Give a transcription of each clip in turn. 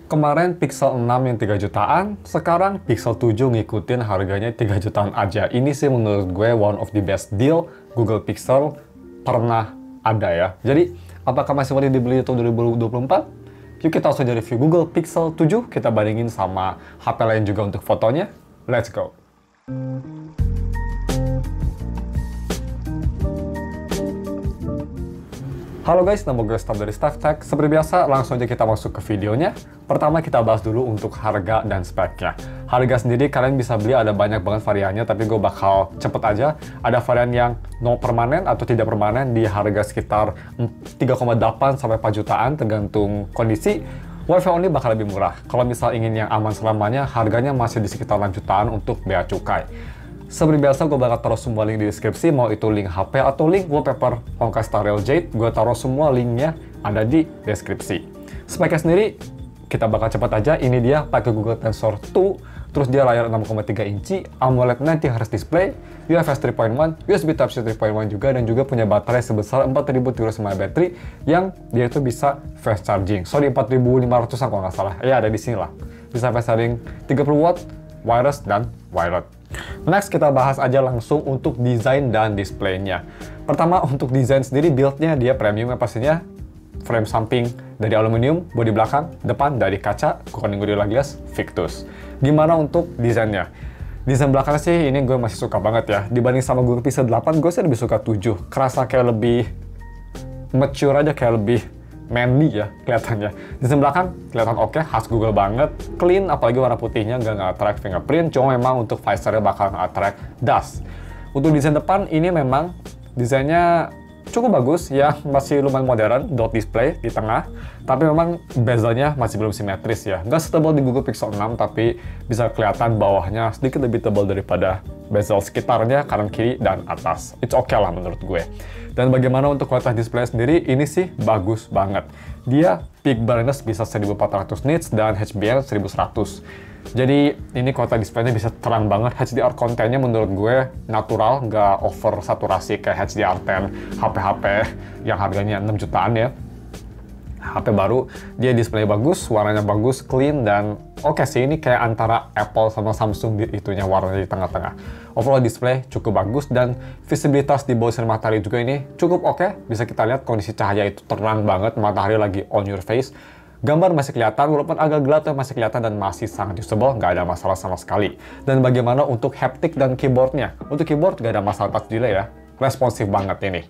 Kemarin Pixel 6 yang 3 jutaan, sekarang Pixel 7 ngikutin harganya 3 jutaan aja. Ini sih menurut gue one of the best deal Google Pixel pernah ada ya. Jadi, apakah masih boleh dibeli tahun 2024? Yuk kita langsung aja review Google Pixel 7, kita bandingin sama HP lain juga untuk fotonya. Let's go! Halo guys, nama gue Staff dari Staff Tech. Seperti biasa, langsung aja kita masuk ke videonya. Pertama kita bahas dulu untuk harga dan speknya. Harga sendiri kalian bisa beli, ada banyak banget variannya, tapi gue bakal cepet aja. Ada varian yang no permanen atau tidak permanen di harga sekitar 3,8 sampai 4 jutaan tergantung kondisi. WiFi only bakal lebih murah. Kalau misal ingin yang aman selamanya, harganya masih di sekitar 6 jutaan untuk bea cukai. Seperti biasa, gue bakal taruh semua link di deskripsi, mau itu link HP atau link wallpaper Honkai Star Rail Jade, gue taruh semua linknya ada di deskripsi. Speknya sendiri, kita bakal cepat aja, ini dia pakai Google Tensor 2, terus dia layar 6,3 inci, AMOLED 90Hz display, UFS 3.1, USB Type-C 3.1 juga, dan juga punya baterai sebesar 4300 mAh baterai, yang dia itu bisa fast charging. Sorry, 4500an kalau nggak salah, ya ada di sini lah. Bisa fast charging 30 watt, wireless, dan wired. Next, kita bahas aja langsung untuk desain dan displaynya. Pertama, untuk desain sendiri, build-nya dia premium ya pastinya. Frame samping dari aluminium, bodi belakang, depan dari kaca, Corning Gorilla Glass Victus. Gimana untuk desainnya? Desain belakang sih, ini gue masih suka banget ya. Dibanding sama Google Pixel 8, gue sih lebih suka 7. Kerasa kayak lebih mature aja, kayak lebih manly ya kelihatannya. Desain belakang kelihatan oke, khas Google banget, clean, apalagi warna putihnya nggak nge-attract fingerprint, cuma memang untuk visornya bakal nge-attract dust. Untuk desain depan ini memang desainnya cukup bagus ya, masih lumayan modern, dot display di tengah, tapi memang bezelnya masih belum simetris ya. Nggak setebal di Google Pixel 6, tapi bisa kelihatan bawahnya sedikit lebih tebal daripada bezel sekitarnya, kanan kiri dan atas. It's okay lah menurut gue. Dan bagaimana untuk kualitas display sendiri, ini sih bagus banget. Dia peak brightness bisa 1400 nits dan HBR 1100. Jadi ini kualitas displaynya bisa terang banget. HDR kontennya menurut gue natural, nggak over saturasi kayak HDR10 HP-HP yang harganya 6 jutaan ya. HP baru, dia display bagus, warnanya bagus, clean, dan oke sih, ini kayak antara Apple sama Samsung di itunya, warnanya di tengah-tengah. Overall display cukup bagus, dan visibilitas di bawah sinar matahari juga ini cukup oke. Bisa kita lihat kondisi cahaya itu terang banget, matahari lagi on your face. Gambar masih kelihatan, walaupun agak gelap tapi masih kelihatan dan masih sangat usable, nggak ada masalah sama sekali. Dan bagaimana untuk haptic dan keyboardnya? Untuk keyboard nggak ada masalah touch delay ya. Responsif banget ini.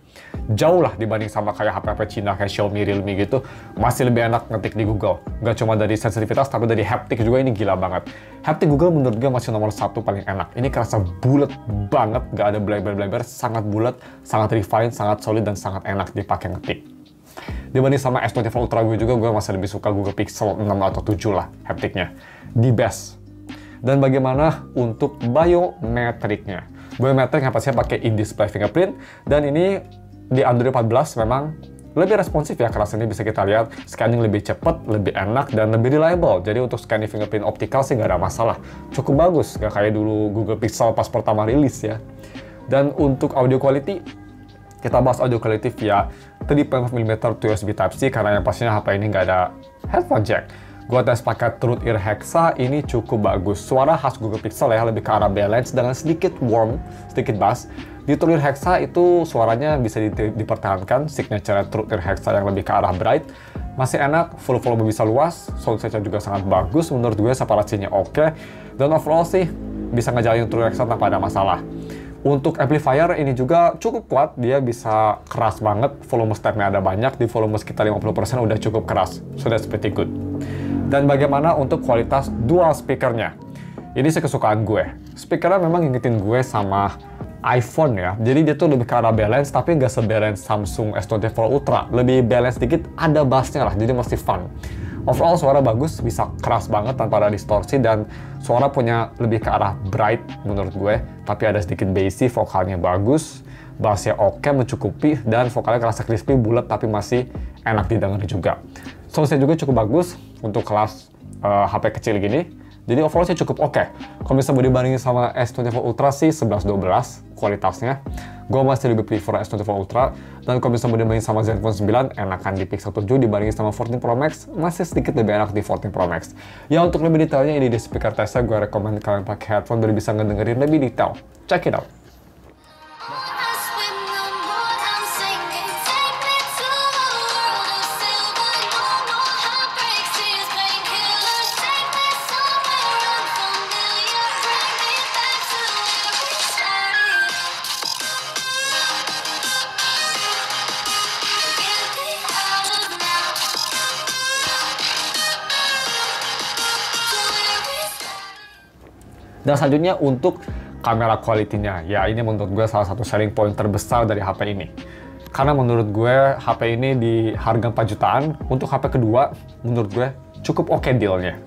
Jauh lah dibanding sama kayak HP-HP Cina kayak Xiaomi, Realme gitu, masih lebih enak ngetik di Google. Gak cuma dari sensitivitas, tapi dari haptic juga ini gila banget. Haptic Google menurut gue masih nomor 1 paling enak. Ini kerasa bulat banget, gak ada bleber-bleber, sangat bulat, sangat refined, sangat solid, dan sangat enak dipakai ngetik. Dibanding sama S24 Ultra gue juga, gue masih lebih suka Google Pixel 6 atau 7 lah hapticnya. The best. Dan bagaimana untuk biometriknya? Biometrik yang pastinya pakai in-display fingerprint, dan ini di Android 14 memang lebih responsif ya, karena ini bisa kita lihat scanning lebih cepat, lebih enak, dan lebih reliable. Jadi untuk scanning fingerprint optikal sih nggak ada masalah. Cukup bagus, nggak kayak dulu Google Pixel pas pertama rilis ya. Dan untuk audio quality, kita bahas audio quality via 3.5mm to USB Type-C, karena yang pastinya HP ini nggak ada headphone jack. Gua tes pakai True Ear Hexa, ini cukup bagus. Suara khas Google Pixel ya, lebih ke arah balance dengan sedikit warm, sedikit bass. Di True Ear Hexa itu suaranya bisa dipertahankan, signature True Ear Hexa yang lebih ke arah bright. Masih enak, full volume bisa luas, sound stage juga sangat bagus, menurut gue separasinya oke. Dan overall sih, bisa ngejalanin True Ear Hexa tanpa ada masalah. Untuk amplifier ini juga cukup kuat, dia bisa keras banget, volume stepnya ada banyak, di volume sekitar 50% udah cukup keras, so that's pretty good. Dan bagaimana untuk kualitas dual speakernya? Ini sih kesukaan gue. Speakernya memang ngingetin gue sama iPhone ya, jadi dia tuh lebih ke arah balance, tapi nggak sebalance Samsung S24 Ultra, lebih balance dikit, ada bassnya lah, jadi masih fun. Overall suara bagus, bisa keras banget tanpa ada distorsi, dan suara punya lebih ke arah bright menurut gue, tapi ada sedikit bassy, vokalnya bagus, bassnya oke, mencukupi, dan vokalnya kerasa crispy, bulat, tapi masih enak didengar juga. Soundnya juga cukup bagus untuk kelas HP kecil gini, Jadi overall sih cukup oke. Kalau misalnya mau dibandingin sama S24 Ultra sih 11-12 kualitasnya. Gue masih lebih prefer S24 Ultra. Dan kalau misalnya mau dibandingin sama Zenfone 9, enakan di Pixel 7 dibandingin sama 14 Pro Max, masih sedikit lebih enak di 14 Pro Max. Ya untuk lebih detailnya ini di speaker testnya, gue rekomend kalian pakai headphone biar bisa ngedengerin lebih detail. Check it out. Dan selanjutnya untuk kamera quality-nya. Ya ini menurut gue salah satu selling point terbesar dari HP ini. Karena menurut gue HP ini di harga 4 jutaan, untuk HP kedua menurut gue cukup oke dealnya.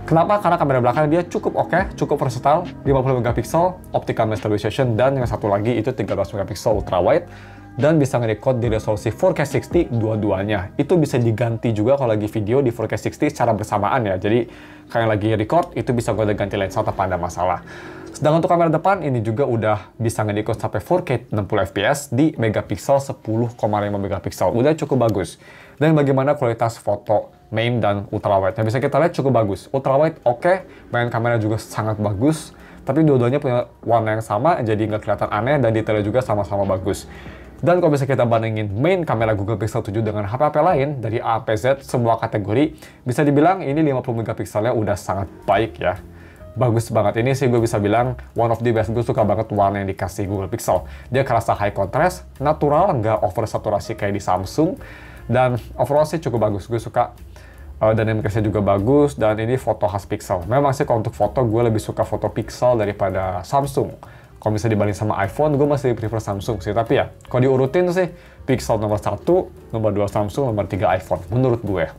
Kenapa? Karena kamera belakang dia cukup oke, cukup versatile, 50 megapiksel, optical stabilization, dan yang satu lagi itu 13 megapiksel ultra wide. Dan bisa nge-record di resolusi 4K 60 dua-duanya. Itu bisa diganti juga kalau lagi video di 4K 60 secara bersamaan ya. Jadi kayak lagi record, itu bisa gue ganti lensa tanpa ada masalah. Sedangkan untuk kamera depan, ini juga udah bisa nge-record sampai 4K 60 fps di megapiksel 10,5 megapiksel. Udah cukup bagus. Dan bagaimana kualitas foto main dan ultrawide? Yang bisa kita lihat cukup bagus. Ultrawide oke, main kamera juga sangat bagus. Tapi dua-duanya punya warna yang sama, jadi nggak kelihatan aneh dan detailnya juga sama-sama bagus. Dan kalau bisa kita bandingin main kamera Google Pixel 7 dengan HP-HP lain, dari A sampai Z, semua kategori, bisa dibilang ini 50 megapikselnya udah sangat baik ya. Bagus banget. Ini sih gue bisa bilang one of the best. Gue suka banget warna yang dikasih Google Pixel. Dia kerasa high contrast, natural, nggak over saturasi kayak di Samsung. Dan overall sih cukup bagus. Gue suka dynamicsnya juga bagus, dan ini foto khas Pixel. Memang sih kalau untuk foto, gue lebih suka foto Pixel daripada Samsung. Kalau bisa dibanding sama iPhone, gue masih prefer Samsung sih. Tapi ya, kalau diurutin sih, Pixel nomor 1, nomor 2 Samsung, nomor 3 iPhone, menurut gue.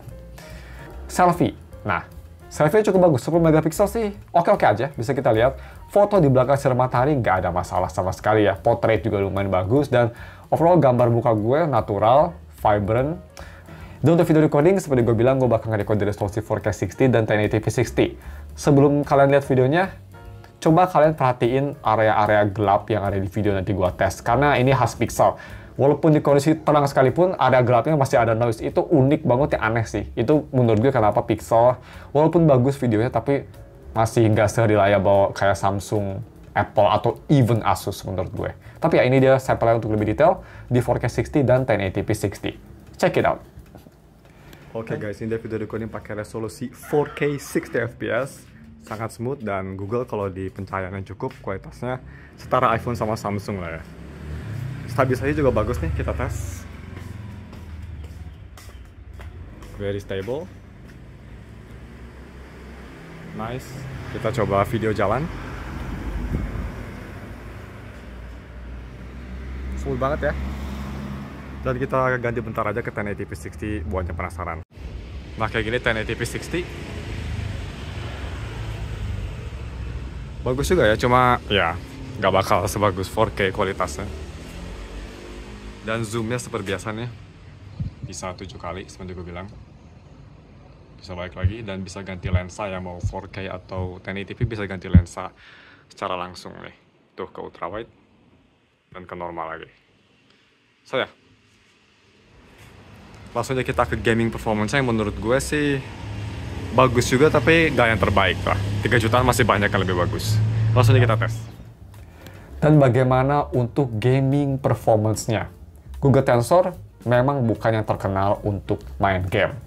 Selfie. Nah, selfie cukup bagus. 10 megapiksel sih oke-oke aja. Bisa kita lihat, foto di belakang sinar matahari nggak ada masalah sama sekali ya. Portrait juga lumayan bagus, dan overall gambar muka gue natural, vibrant. Dan untuk video recording, seperti gue bilang, gue bakal nge-record di resolusi 4K 60 dan 1080p 60. Sebelum kalian lihat videonya, coba kalian perhatiin area-area gelap yang ada di video nanti gua tes. Karena ini khas Pixel. Walaupun di kondisi tenang sekalipun, area gelapnya masih ada noise. Itu unik banget ya, aneh sih. Itu menurut gue kenapa Pixel, walaupun bagus videonya, tapi masih nggak se-reliable kayak Samsung, Apple, atau even Asus menurut gue. Tapi ya ini dia sampelnya untuk lebih detail di 4K 60 dan 1080p 60. Check it out. Oke guys, ini dia video recording pakai resolusi 4K 60 fps. Sangat smooth, dan Google kalau di pencahayaan yang cukup, kualitasnya setara iPhone sama Samsung lah ya. Stabilisasi juga bagus nih, kita tes. Very stable. Nice. Kita coba video jalan. Smooth banget ya. Dan kita ganti bentar aja ke 1080p 60 buat yang penasaran. Nah kayak gini 1080p 60. Bagus juga ya, cuma ya nggak bakal sebagus 4K kualitasnya. Dan zoomnya seperti biasanya bisa 7 kali seperti gue bilang. Bisa balik lagi dan bisa ganti lensa yang mau 4K atau 1080p, bisa ganti lensa secara langsung nih. Tuh ke ultrawide dan ke normal lagi. So ya, langsung aja kita ke gaming performance yang menurut gue sih bagus juga, tapi nggak yang terbaik lah. 3 jutaan masih banyak yang lebih bagus. Langsung aja kita tes. Dan bagaimana untuk gaming performance-nya? Google Tensor memang bukan yang terkenal untuk main game.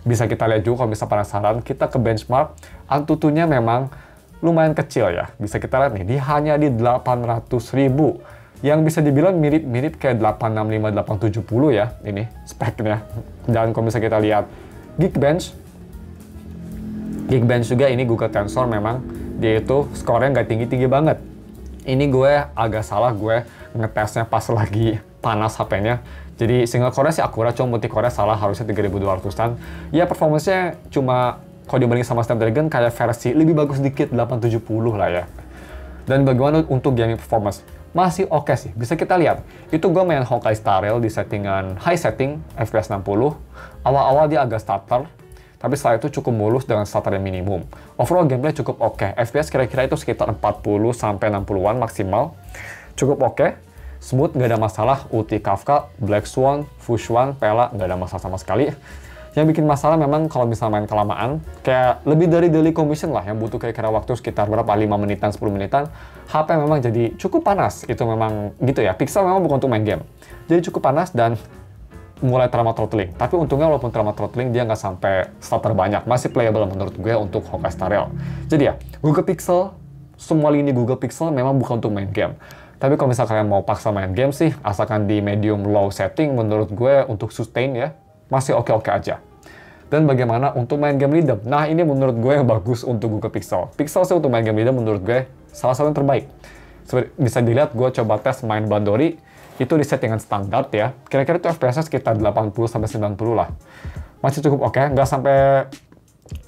Bisa kita lihat juga kalau bisa penasaran, kita ke benchmark, Antutunya memang lumayan kecil ya. Bisa kita lihat nih, dia hanya di 800.000. Yang bisa dibilang mirip-mirip kayak 865, 870 ya, ini speknya. Dan kalau bisa kita lihat Geekbench juga, ini Google Tensor memang dia itu skornya nggak tinggi-tinggi banget. Ini gue agak salah, gue ngetesnya pas lagi panas HP-nya. Jadi single core-nya sih akurat, cuma multi core-nya salah, harusnya 3200-an. Ya performance-nya cuma kalau dibanding sama Snapdragon kayak versi lebih bagus dikit, 870 lah ya. Dan bagaimana untuk gaming performance? Masih oke sih, bisa kita lihat. Itu gue main Honkai Star Rail di settingan high setting, FPS 60. Awal-awal dia agak stutter, tapi setelah itu cukup mulus dengan starter yang minimum. Overall gameplay cukup oke. FPS kira-kira itu sekitar 40 sampai 60-an maksimal. Cukup oke. Smooth, nggak ada masalah. Ulti Kafka, Black Swan, Fushuan, Pela, nggak ada masalah sama sekali. Yang bikin masalah memang kalau misalnya main kelamaan, kayak lebih dari daily commission lah, yang butuh kira-kira waktu sekitar berapa, 5 menitan, 10 menitan, HP memang jadi cukup panas. Itu memang gitu ya, Pixel memang bukan untuk main game. Jadi cukup panas dan mulai trauma throttling. Tapi untungnya walaupun trauma throttling, dia nggak sampai starter banyak. Masih playable menurut gue untuk Honkai Star Rail. Jadi ya, Google Pixel, semua lini Google Pixel memang bukan untuk main game. Tapi kalau misalnya kalian mau paksa main game sih, asalkan di medium low setting, menurut gue untuk sustain ya, masih oke-oke aja. Dan bagaimana untuk main game rhythm? Nah, ini menurut gue yang bagus untuk Google Pixel. Pixel sih untuk main game rhythm menurut gue salah satu yang terbaik. Bisa dilihat, gue coba tes main Bandori, itu di settingan standar ya. Kira-kira itu FPS-nya sekitar 80-90 lah. Masih cukup oke, nggak sampai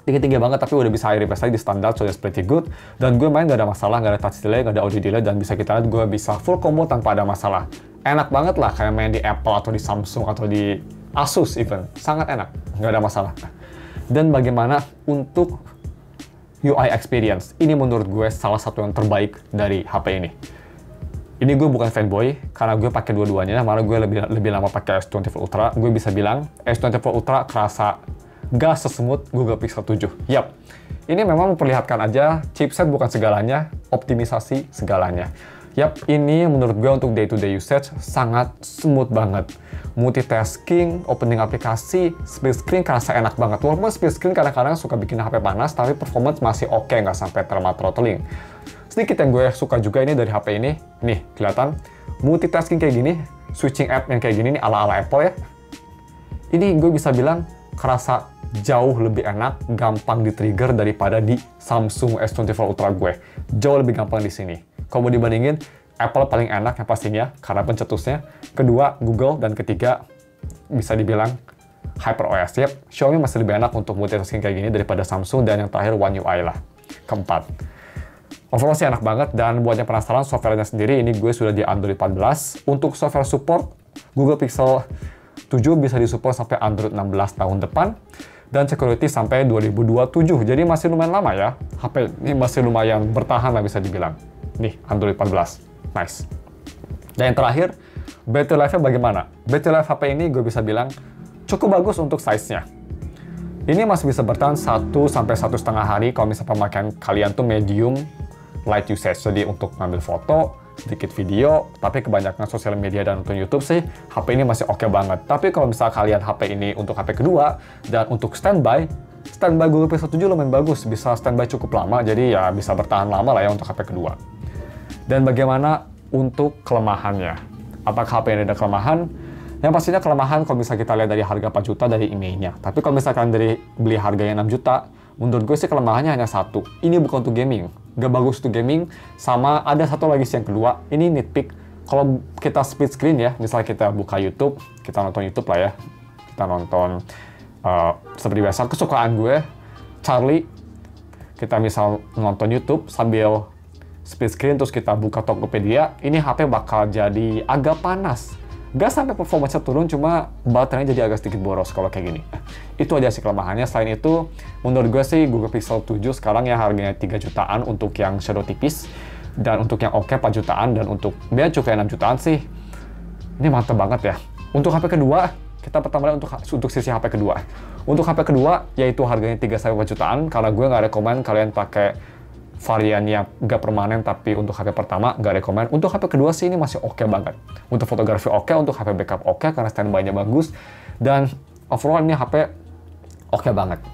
tinggi-tinggi banget, tapi udah bisa high refresh di standar, so that's pretty good. Dan gue main nggak ada masalah, nggak ada touch delay, nggak ada audio delay, dan bisa kita lihat gue bisa full combo tanpa ada masalah. Enak banget lah, kayak main di Apple atau di Samsung atau di Asus even. Sangat enak, nggak ada masalah. Dan bagaimana untuk UI experience? Ini menurut gue salah satu yang terbaik dari HP ini. Ini gue bukan fanboy, karena gue pakai dua-duanya, malah gue lebih lama pakai S24 Ultra. Gue bisa bilang, S24 Ultra kerasa gak sesmooth Google Pixel 7. Yap, ini memang memperlihatkan aja, chipset bukan segalanya, optimisasi segalanya. Yap, ini menurut gue untuk day-to-day usage sangat smooth banget. Multitasking, opening aplikasi, split screen kerasa enak banget. Walaupun split screen kadang-kadang suka bikin HP panas, tapi performance masih oke, nggak sampai trauma throttling. Sedikit yang gue suka juga ini dari HP ini, nih kelihatan multitasking kayak gini, switching app yang kayak gini nih ala-ala Apple ya. Ini gue bisa bilang kerasa jauh lebih enak, gampang di-trigger daripada di Samsung S24 Ultra gue. Jauh lebih gampang di sini. Kalau mau dibandingin, Apple paling enak yang pastinya karena pencetusnya. Kedua, Google. Dan ketiga, bisa dibilang HyperOS. Yep, Xiaomi masih lebih enak untuk multitasking kayak gini daripada Samsung. Dan yang terakhir, One UI lah. Keempat. Overall sih enak banget. Dan buat yang penasaran softwarenya sendiri, ini gue sudah di Android 14. Untuk software support, Google Pixel 7 bisa disupport sampai Android 16 tahun depan. Dan security sampai 2027. Jadi masih lumayan lama ya. HP ini masih lumayan bertahan lah bisa dibilang. Nih, Android 14. Nice. Dan yang terakhir, battery life-nya bagaimana? Battery life HP ini gue bisa bilang cukup bagus untuk size-nya. Ini masih bisa bertahan 1-1,5 hari kalau misalnya pemakaian kalian tuh medium light usage. Jadi untuk ngambil foto, sedikit video, tapi kebanyakan sosial media dan nonton YouTube sih, HP ini masih oke banget. Tapi kalau misalnya kalian HP ini untuk HP kedua, dan untuk standby Google Pixel 7 lumayan bagus, bisa standby cukup lama, jadi ya bisa bertahan lama lah ya untuk HP kedua. Dan bagaimana untuk kelemahannya? Apakah HP ini ada kelemahan? Yang pastinya kelemahan kalau misalnya kita lihat dari harga 4 juta dari emailnya. Tapi kalau misalkan dari beli harganya 6 juta, menurut gue sih kelemahannya hanya satu. Ini bukan untuk gaming. Gak bagus untuk gaming. Sama ada satu lagi sih yang kedua. Ini nitpick. Kalau kita split screen ya, misalnya kita buka YouTube, kita nonton YouTube lah ya. Kita nonton seperti biasa. Kesukaan gue, Charlie. Kita misal nonton YouTube sambil split screen terus kita buka Tokopedia, ini HP bakal jadi agak panas. Gak sampai performanya turun, cuma baterainya jadi agak sedikit boros kalau kayak gini. Itu aja sih kelemahannya. Selain itu, menurut gue sih Google Pixel 7 sekarang ya harganya 3 jutaan untuk yang shadow tipis. Dan untuk yang oke 4 jutaan, dan untuk bea cukai 6 jutaan sih, ini mantep banget ya. Untuk HP kedua, kita pertama untuk sisi HP kedua. Untuk HP kedua, yaitu harganya 3-4 jutaan, karena gue nggak rekomen kalian pakai varian yang nggak permanen, tapi untuk HP pertama nggak rekomen. Untuk HP kedua sih ini masih oke banget. Untuk fotografi oke, untuk HP backup oke, karena standby-nya bagus. Dan overall ini HP oke banget.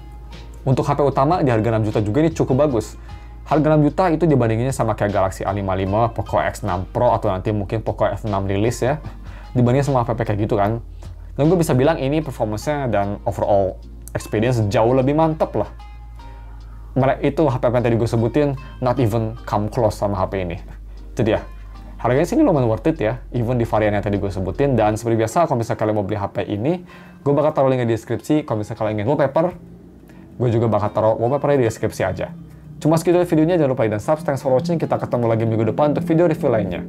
Untuk HP utama di harga 6 juta juga ini cukup bagus. Harga 6 juta itu dibandinginnya sama kayak Galaxy A55, Poco X6 Pro, atau nanti mungkin Poco F6 rilis ya. Dibandingin sama HP kayak gitu kan. Dan gue bisa bilang ini performance-nya dan overall experience jauh lebih mantep lah. Itu HP yang tadi gue sebutin, not even come close sama HP ini. Jadi ya, harganya sini lumayan worth it ya, even di varian yang tadi gue sebutin. Dan seperti biasa, kalau misalnya kalian mau beli HP ini, gue bakal taruh linknya di deskripsi. Kalau misalnya kalian ingin wallpaper, gue juga bakal taruh wallpapernya di deskripsi aja. Cuma segitu videonya, jangan lupa like dan subscribe. Thanks for watching, kita ketemu lagi minggu depan untuk video review lainnya.